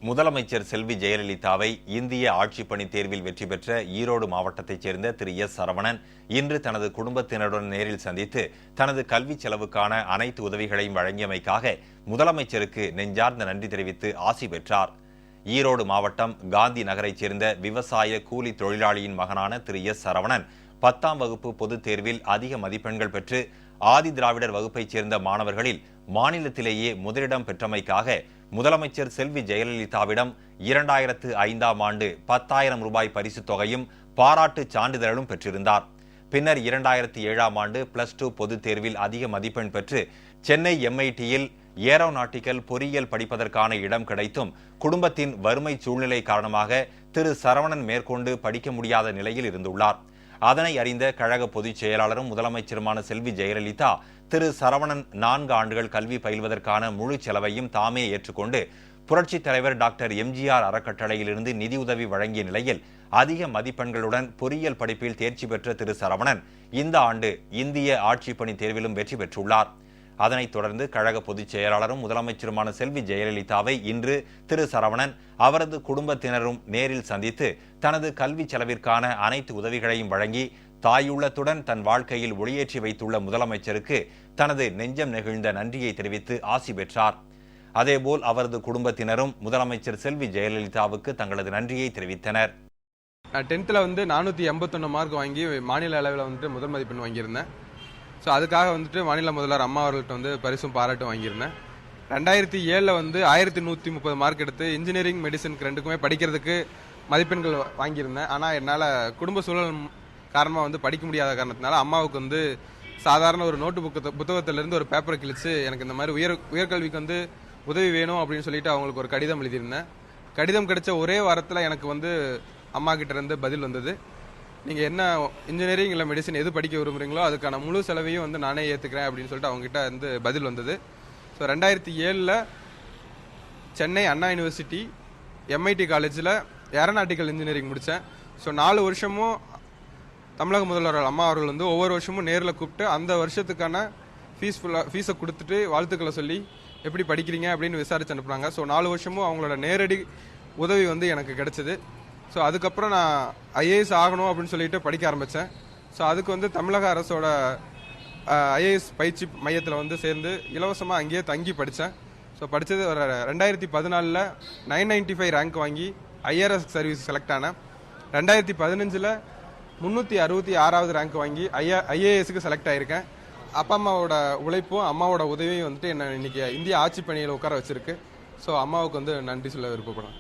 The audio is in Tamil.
முதலமைச்சர் செல்வி ஜெயலலிதாவை இந்திய ஆட்சிப்பணி தேர்வில் வெற்றி பெற்ற ஈரோடு மாவட்டத்தைச் சேர்ந்த திரு எஸ் சரவணன் இன்று தனது குடும்பத்தினருடன் நேரில் சந்தித்து தனது கல்வி செலவுக்கான அனைத்து உதவிகளையும் வழங்கியமைக்காக முதலமைச்சருக்கு நெஞ்சார்ந்த நன்றி தெரிவித்து ஆசி பெற்றார். ஈரோடு மாவட்டம் காந்தி நகரைச் சேர்ந்த விவசாய கூலி தொழிலாளியின் மகனான திரு எஸ் சரவணன் 10ஆம் வகுப்பு பொதுத் தேர்வில் அதிக மதிப்பெண்கள் பெற்று ஆதி திராவிடர் வகுப்பைச் சேர்ந்த மாணவர்களில் மாநிலத்திலேயே முதலிடம் பெற்றமைக்காக முதலமைச்சர் செல்வி ஜெயலலிதாவிடம் 2005ஆம் ஆண்டு 10,000 ரூபாய் பரிசுத் தொகையும் பாராட்டு சான்றிதழும் பெற்றிருந்தார். பின்னர் 2007ஆம் ஆண்டு +2 பொதுத் தேர்வில் அதிக மதிப்பெண் பெற்று சென்னை MITயில் ஏரோநாட்டிக்கல் பொறியியல் படிப்பதற்கான இடம் கிடைத்தும் குடும்பத்தின் வறுமை சூழ்நிலை காரணமாக திரு சரவணன் மேற்கொண்டு படிக்க முடியாத நிலையில் இருந்துள்ளார். அதனை அறிந்த கழக பொதுச் செயலாளரும் முதலமைச்சருமான செல்வி ஜெயலலிதா திரு சரவணன் 4 ஆண்டுகள் கல்வி பயில்வதற்கான முழு செலவையும் தாமே ஏற்றுக்கொண்டு புரட்சித் தலைவர் டாக்டர் MGR அறக்கட்டளையிலிருந்து நிதியுதவி வழங்கிய நிலையில் அதிக மதிப்பெண்களுடன் பொறியியல் படிப்பில் தேர்ச்சி பெற்ற திரு சரவணன் இந்த ஆண்டு இந்திய ஆட்சிப்பணி தேர்விலும் வெற்றி பெற்றுள்ளார். அதனைத் தொடர்ந்து கழக பொதுச் செயலாளரும் முதலமைச்சருமான செல்வி ஜெயலலிதாவை இன்று திரு சரவணன் அவரது குடும்பத்தினரும் நேரில் சந்தித்து தனது கல்வி செலவிற்கான அனைத்து உதவிகளையும் வழங்கி தாயுள்ளத்துடன் தன் வாழ்க்கையில் ஒளியேற்றி வைத்துள்ள முதலமைச்சருக்கு தனது நெஞ்சம் நெகிழ்ந்த நன்றியை தெரிவித்து ஆசி பெற்றார். அதேபோல் அவரது குடும்பத்தினரும் முதலமைச்சர் செல்வி ஜெயலலிதாவுக்கு தங்களது நன்றியை தெரிவித்தனர். 10th வந்து 481 மார்க் வாங்கி மாநில அளவில் முதல் மதிப்பெண் வாங்கியிருந்தேன். ஸோ அதுக்காக மாநில முதல்வர் அம்மா அவர்கள்ட்ட பரிசும் பாராட்டும் வாங்கியிருந்தேன். 2007 1130 மார்க் எடுத்து இன்ஜினியரிங் மெடிசனுக்கு ரெண்டுக்குமே படிக்கிறதுக்கு மதிப்பெண்கள் வாங்கியிருந்தேன். ஆனால் என்னால் குடும்ப சூழல் காரணமாக படிக்க முடியாத காரணத்தினால அம்மாவுக்கு சாதாரண ஒரு நோட்டு புத்தகத்திலிருந்து ஒரு பேப்பரை கிழிச்சு எனக்கு இந்த மாதிரி உயர்கல்விக்கு உதவி வேணும் அப்படின்னு சொல்லிட்டு அவங்களுக்கு ஒரு கடிதம் எழுதியிருந்தேன். கடிதம் கிடைச்ச ஒரே வாரத்தில் எனக்கு அம்மா கிட்ட இருந்து பதில் வந்தது. நீங்கள் என்ன இன்ஜினியரிங் இல்லை மெடிசன் எது படிக்க விரும்புகிறீங்களோ அதுக்கான முழு செலவையும் நானே ஏற்றுக்கிறேன் அப்படின்னு சொல்லிட்டு அவங்ககிட்ட பதில் வந்தது. ஸோ 2007 சென்னை அண்ணா யூனிவர்சிட்டி MIT காலேஜில் ஏரோநாட்டிக்கல் இன்ஜினியரிங் முடித்தேன். ஸோ 4 வருஷமும் தமிழக முதல்வர் அம்மா அவர்கள் ஒவ்வொரு வருஷமும் நேரில் கூப்பிட்டு அந்த வருஷத்துக்கான ஃபீஸை கொடுத்துட்டு வாழ்த்துக்களை சொல்லி எப்படி படிக்கிறீங்க அப்படின்னு விசாரிச்சு அனுப்புனாங்க. ஸோ 4 வருஷமும் அவங்களோட நேரடி உதவி எனக்கு கிடைச்சிது. ஸோ அதுக்கப்புறம் நான் IAS ஆகணும் அப்படின்னு சொல்லிட்டு படிக்க ஆரம்பித்தேன். ஸோ அதுக்கு தமிழக அரசோட IAS பயிற்சி மையத்தில் சேர்ந்து இலவசமாக அங்கேயே தங்கி படித்தேன். ஸோ படித்தது ஒரு 2014 995 ரேங்க் வாங்கி IRS சர்வீஸ் செலக்ட் ஆனேன். 2015 366வது ரேங்க் வாங்கி IASக்கு செலக்ட் ஆகியிருக்கேன். அப்பா அம்மாவோட உழைப்பும் அம்மாவோட உதவியும் என்னை இன்னைக்கு இந்திய ஆட்சி பணியில் உட்கார வச்சிருக்கு. ஸோ அம்மாவுக்கு நன்றி சொல்ல விருப்பப்படுறேன்.